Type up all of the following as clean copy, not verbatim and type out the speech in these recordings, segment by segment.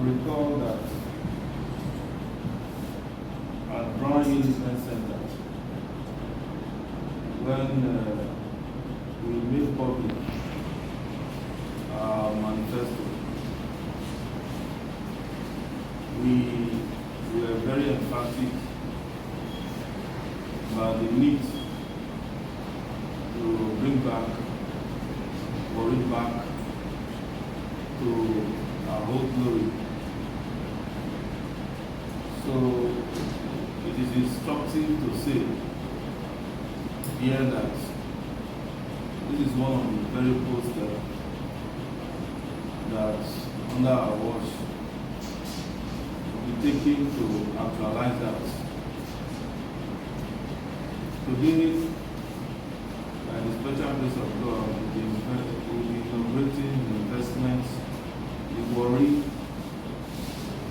recall that at Barr Investment Center, when we made public our manifesto, we were very emphatic about the need to bring back Warri back to our old glory. So it is instructive to say here that this is one of the very posters that under our watch will be taken to actualize that. Today, by the special grace of God, we'll be inaugurating investments, the Warri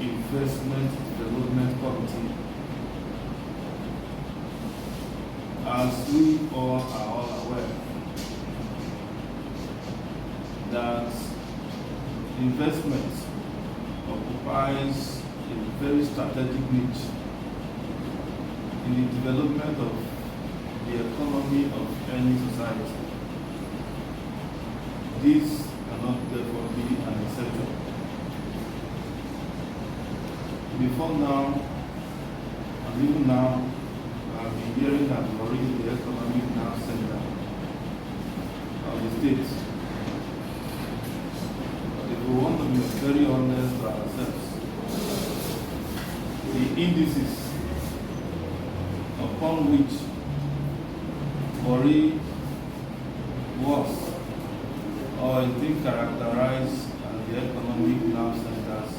Investment Development Committee. As we all are all aware that investment occupies a very strategic niche in the development of the economy of any society. This cannot therefore be an exception. Before now, and even now, I've been hearing that Warri is the economic now center of the state. But if we want to be very honest to ourselves, the indices upon which Warri was or is being characterized as the economic now centers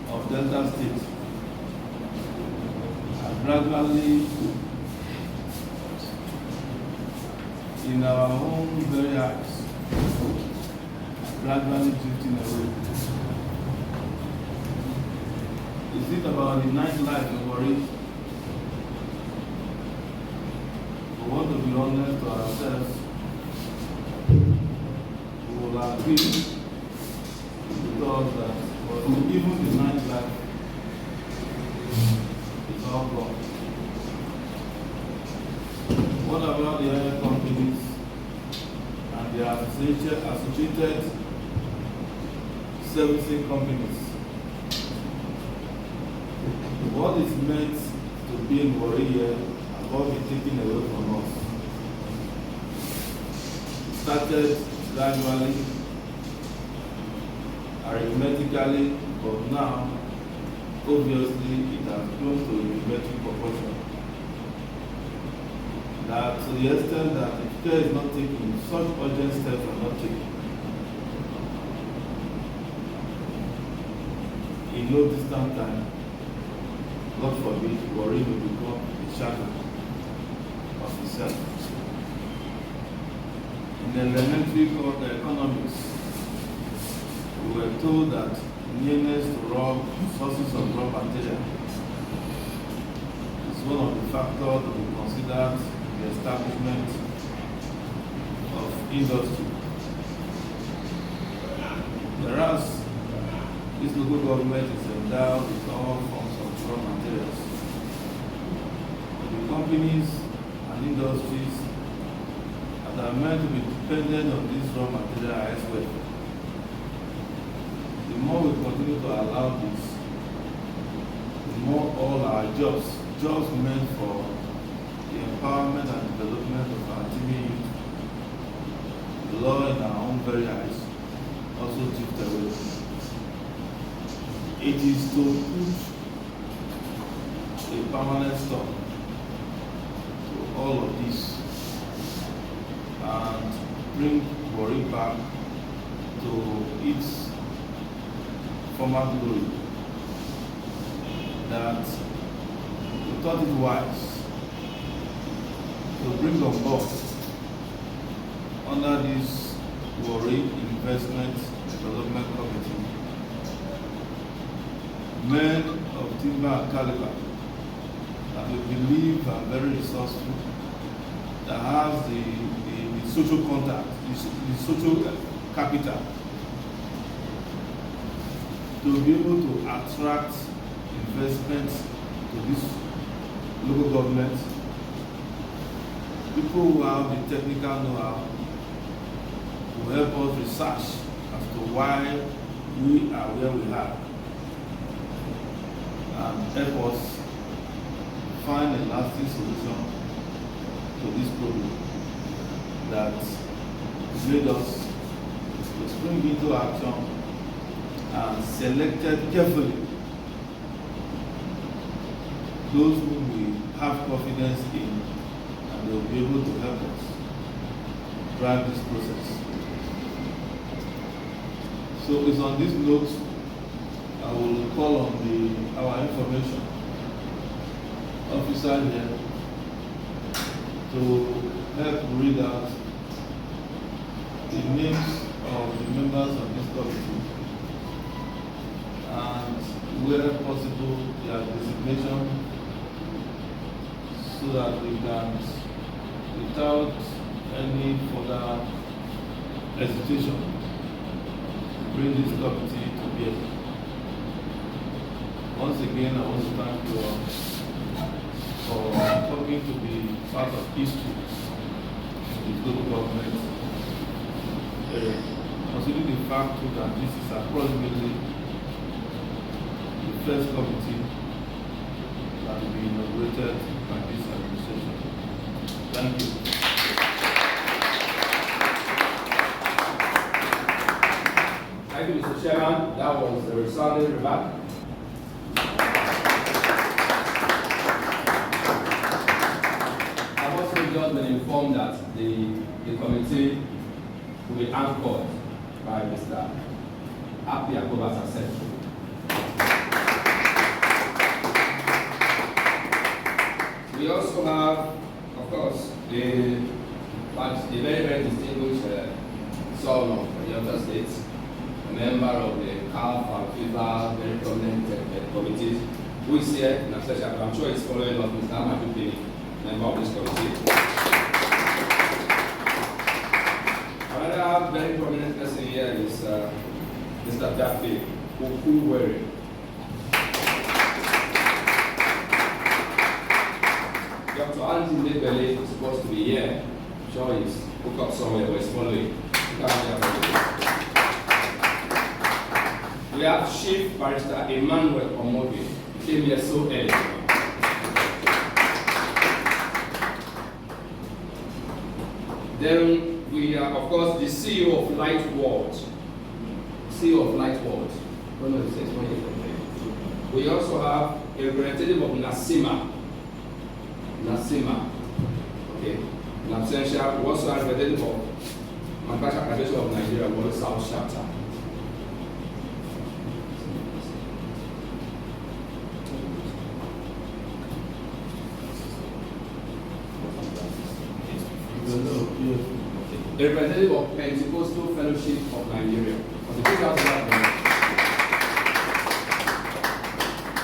of Delta State are gradually, in our own very eyes, gradually drifting away. Is it about the nightlife of Warri? We want to be honest to ourselves. We will agree with us that even the nightlife is all gone. What about the other companies and their associated servicing companies? What is meant to be in Warri here has all been taken away from us. It started gradually, arithmetically, but now, obviously, it has grown to a geometric proportion. That to the extent that if care is not taken, such urgent steps are not taken. In no distant time, God forbid, Warri will become a shadow of itself. In the elementary called economics, we were told that nearness to raw sources of raw material is one of the factors to be considered in the establishment of industry. Whereas this local government is endowed with all forms of raw materials, the companies and industries that are meant to be dependent on this raw material elsewhere. The more we continue to allow this, the more all our jobs meant for the empowerment and development of our teeming youth, the law in our own very eyes, also drift away. It is to put a permanent stop to all of this and bring Warri back to its former glory, that we thought it wise to bring on board under this Warri Investment Development Committee men of timber and caliber that we believe are very resourceful, that has the social contact, the social capital to be able to attract investments to this local government, people who have the technical know-how will help us research as to why we are where we are and help us find a lasting solution to this problem that made us to spring into action and selected carefully those whom we have confidence in, and they will be able to help us drive this process. So it's on this note I will call on our information officer here to help read out the names of the members of this committee and where possible their designation, so that we can, without any further hesitation, bring this committee to bear. Once again, I want to thank you all for coming to be part of history of the local government. Considering the fact too that this is approximately the first committee that will be inaugurated by this administration. Thank you. Thank you, Mr. Chairman. That was the resounding remark. I've also just been informed that the committee will be anchored by Mr. Akpobasa Central. We also have, of course, a very, very distinguished son of the Delta State, a member of the CAF and FIFA, very prominent committees, who is here in absentia. I'm sure he's following up, Mr. Amaju, Pinnick, member of this committee. Another very prominent person here is Mr. Dafe, Ukuvwere. Dr. Megbele is supposed to be here. I'm sure he's hooked up somewhere, but he's following. We have Chief Barrister Emmanuel Omovie. He came here so early. Then we are, of course, the CEO of Light World. CEO of Light World. We also have a representative of NACCIMA. NACCIMA. Okay. In absentia, we also have a representative of Practitioner of Nigeria, Warri South Chapter. A representative of Pentecostal Fellowship of Nigeria.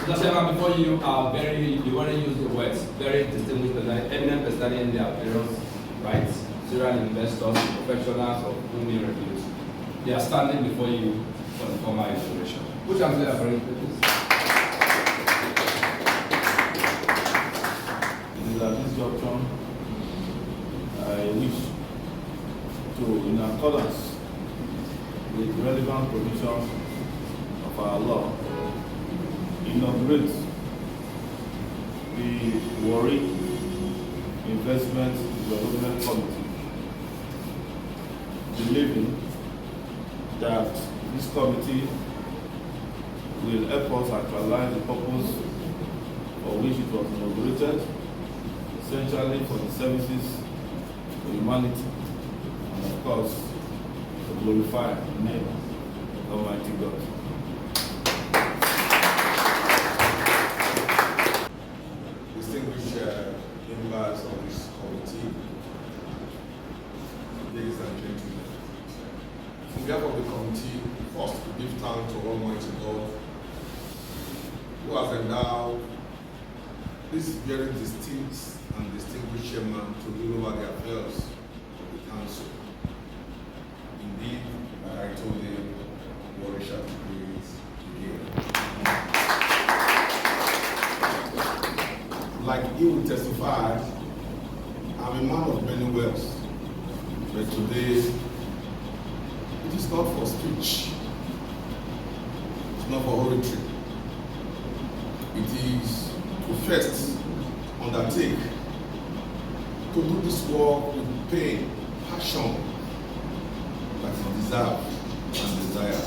Mr. Chairman, before you are you want to use the words very distinguished, eminent personality in their various rights, serial investors, professionals of human reviews. They are standing before you for the formal inauguration. Which I'm going to bring, please. It is at this juncture I wish to, in accordance with relevant provisions of our law, inaugurate the Warri Investment Development Committee, believing that this committee will help us actualize the purpose for which it was inaugurated, essentially for the services to humanity, and of course, to glorify the name of Almighty God. Distinguished members of this committee, ladies and gentlemen, on behalf of the committee, first to give thanks to Almighty God, who has endowed this very distinct and distinguished chairman to rule over the affairs of the council. Indeed, like I told him, Warri preferential degrees here. Like he will testify, I'm a man of many words, but today it is not for speech, it's not for oratory. It is to first undertake to do this work with pain, passion that is deserved and desire.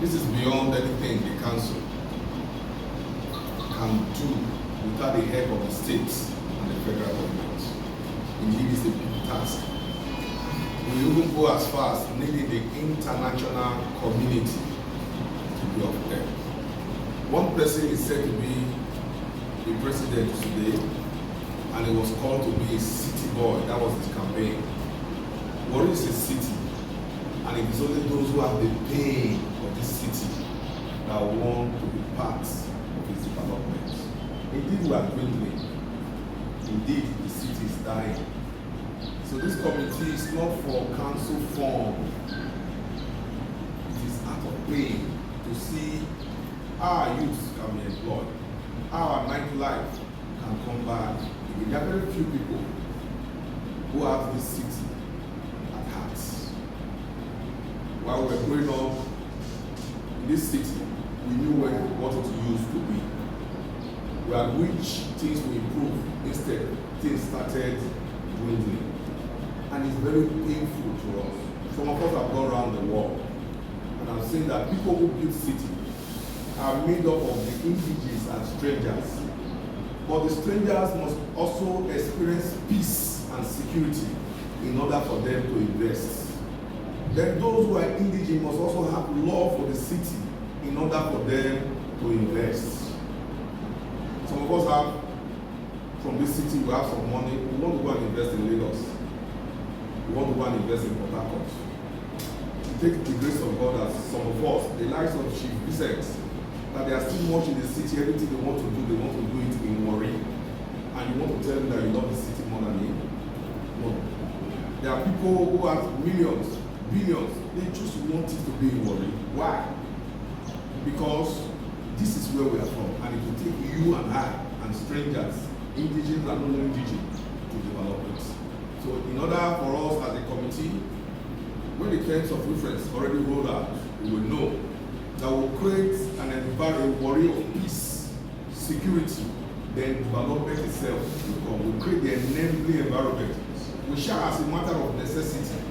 This is beyond anything the council can do without the help of the states and the federal government. Indeed, it's a big task. We even go as far as needing the international community to be up there. One person is said to be the president today, and he was called to be a city boy. That was his campaign. Warri is a city, and it is only those who have the pain of this city that want to be part of its development. Indeed, we are dwindling. Indeed, the city is dying. So this committee is not for council form. It is out of pain to see our youth can be employed, our nightlife can come back. There are very few people who have this city at heart. While we were growing up in this city, we knew what it used to be. We had which things will improve. Instead, things started dwindling. And it's very painful to us. Some of us have gone around the world and have seen that people who build cities are made up of the indigenous and strangers. But the strangers must also experience peace and security in order for them to invest. Then those who are indigenous must also have love for the city in order for them to invest. Some of us have, from this city, we have some money, we want to go and invest in Lagos. We want to go and invest in Port Harcourt. To take the grace of God as some of us, the likes of Chief Vincent, that they are still much in the city, everything they want to do it in Warri. And you want to tell them that you love the city more than him? No. There are people who have millions, billions, they just want it to be in Warri. Why? Because this is where we are from, and it will take you and I and strangers, indigenous and non-indigenous, to develop it. So in order for us as a committee, when the terms of reference already rolled out, we will know that will create an environment, Warri of peace, security, then development itself will come. We create the enabling environment. We shall, as a matter of necessity,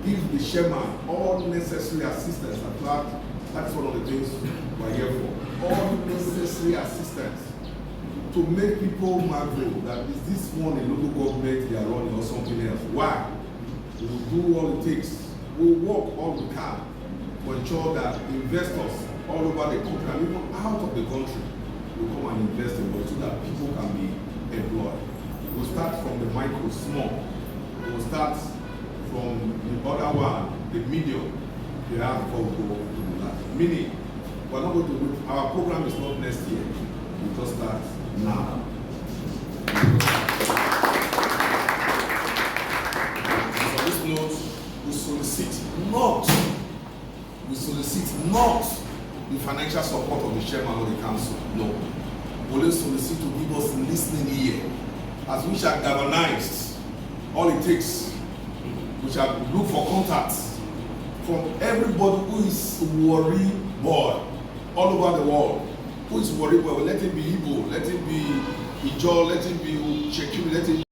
give the chairman all necessary assistance. In fact, that's one of the things we're here for. All necessary assistance to make people marvel that is this one a local government they are running or something else. Why? We will do all it takes. We will work all we can to ensure that investors all over the country and even out of the country will come and invest in Warri so that people can be employed. We'll start from the micro, small. We'll start from the other one, the medium, the hard before we go to the large. Meaning, we're not going to wait. Our program is not next year. We just start now. So on this note, we solicit not the financial support of the chairman of the council. No. We only solicit to give us listening ear. As we shall galvanize, all it takes, we shall look for contacts from everybody who is Warri boy all over the world. Who is Warri boy? Let it be Igbo, let it be Ijo, let it be Shekiri, let it be